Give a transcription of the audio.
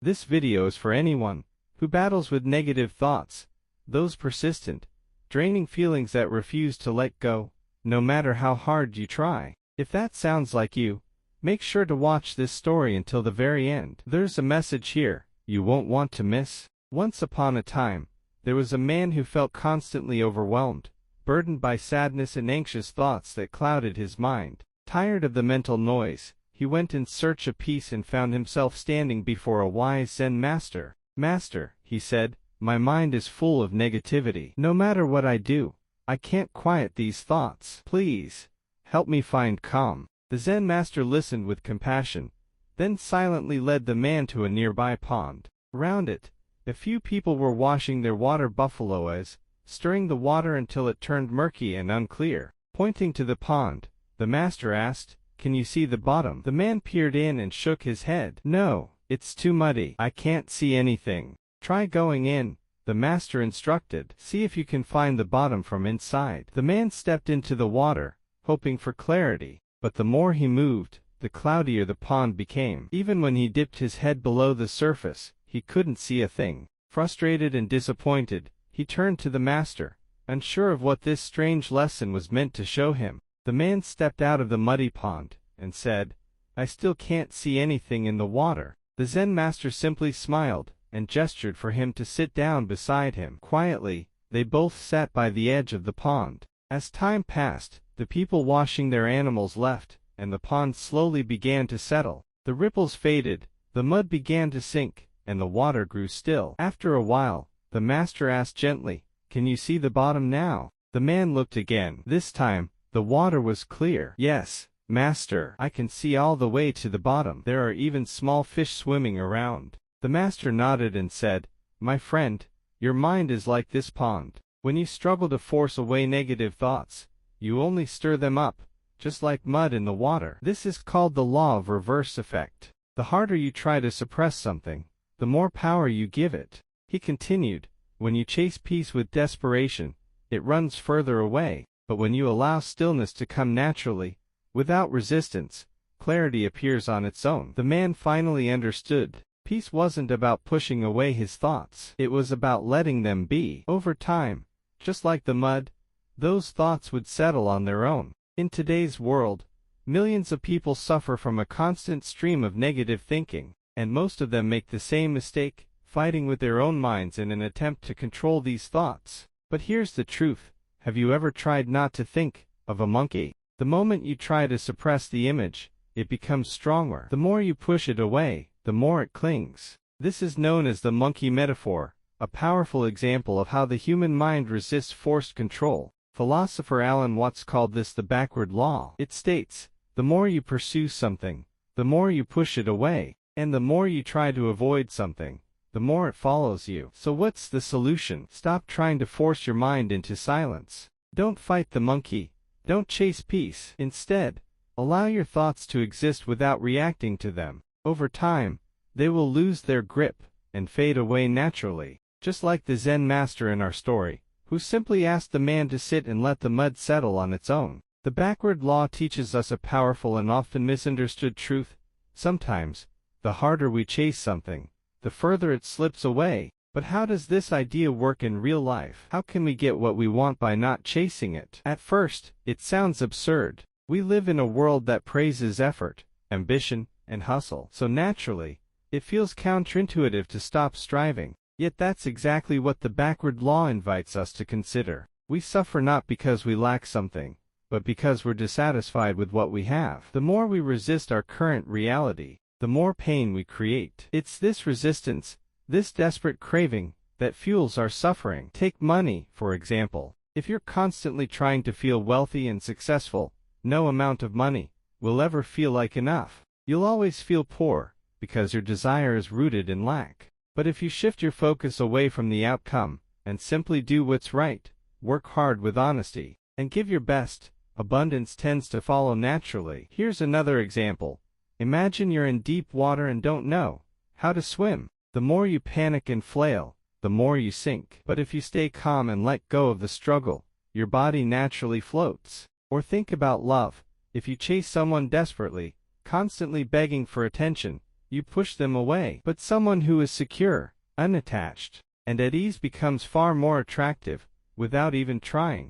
This video is for anyone who battles with negative thoughts, those persistent, draining feelings that refuse to let go, no matter how hard you try. If that sounds like you, make sure to watch this story until the very end. There's a message here you won't want to miss. Once upon a time, there was a man who felt constantly overwhelmed, burdened by sadness and anxious thoughts that clouded his mind. Tired of the mental noise, he went in search of peace and found himself standing before a wise Zen master. "Master," he said, "my mind is full of negativity. No matter what I do, I can't quiet these thoughts. Please, help me find calm." The Zen master listened with compassion, then silently led the man to a nearby pond. Around it, a few people were washing their water buffaloes, stirring the water until it turned murky and unclear. Pointing to the pond, the master asked, "Can you see the bottom?" The man peered in and shook his head. "No, it's too muddy. I can't see anything." "Try going in," the master instructed. "See if you can find the bottom from inside." The man stepped into the water, hoping for clarity, but the more he moved, the cloudier the pond became. Even when he dipped his head below the surface, he couldn't see a thing. Frustrated and disappointed, he turned to the master, unsure of what this strange lesson was meant to show him. The man stepped out of the muddy pond and said, "I still can't see anything in the water." The Zen master simply smiled and gestured for him to sit down beside him. Quietly, they both sat by the edge of the pond. As time passed, the people washing their animals left, and the pond slowly began to settle. The ripples faded, the mud began to sink, and the water grew still. After a while, the master asked gently, "Can you see the bottom now?" The man looked again. This time, the water was clear. "Yes, master, I can see all the way to the bottom. There are even small fish swimming around." The master nodded and said, "My friend, your mind is like this pond. When you struggle to force away negative thoughts, you only stir them up, just like mud in the water. This is called the law of reverse effect. The harder you try to suppress something, the more power you give it." He continued, "When you chase peace with desperation, it runs further away. But when you allow stillness to come naturally, without resistance, clarity appears on its own." The man finally understood. Peace wasn't about pushing away his thoughts. It was about letting them be. Over time, just like the mud, those thoughts would settle on their own. In today's world, millions of people suffer from a constant stream of negative thinking, and most of them make the same mistake, fighting with their own minds in an attempt to control these thoughts. But here's the truth. Have you ever tried not to think of a monkey? The moment you try to suppress the image, it becomes stronger. The more you push it away, the more it clings. This is known as the monkey metaphor, a powerful example of how the human mind resists forced control. Philosopher Alan Watts called this the backward law. It states, the more you pursue something, the more you push it away, and the more you try to avoid something, the more it follows you. So what's the solution? Stop trying to force your mind into silence. Don't fight the monkey. Don't chase peace. Instead, allow your thoughts to exist without reacting to them. Over time, they will lose their grip and fade away naturally, just like the Zen master in our story, who simply asked the man to sit and let the mud settle on its own. The backward law teaches us a powerful and often misunderstood truth. Sometimes, the harder we chase something, the further it slips away. But how does this idea work in real life? How can we get what we want by not chasing it? At first, it sounds absurd. We live in a world that praises effort, ambition, and hustle. So naturally, it feels counterintuitive to stop striving. Yet that's exactly what the backward law invites us to consider. We suffer not because we lack something, but because we're dissatisfied with what we have. The more we resist our current reality, the more pain we create. It's this resistance, this desperate craving, that fuels our suffering. Take money, for example. If you're constantly trying to feel wealthy and successful, no amount of money will ever feel like enough. You'll always feel poor, because your desire is rooted in lack. But if you shift your focus away from the outcome, and simply do what's right, work hard with honesty, and give your best, abundance tends to follow naturally. Here's another example. Imagine you're in deep water and don't know how to swim. The more you panic and flail, the more you sink. But if you stay calm and let go of the struggle, your body naturally floats. Or think about love. If you chase someone desperately, constantly begging for attention, you push them away. But someone who is secure, unattached, and at ease becomes far more attractive, without even trying.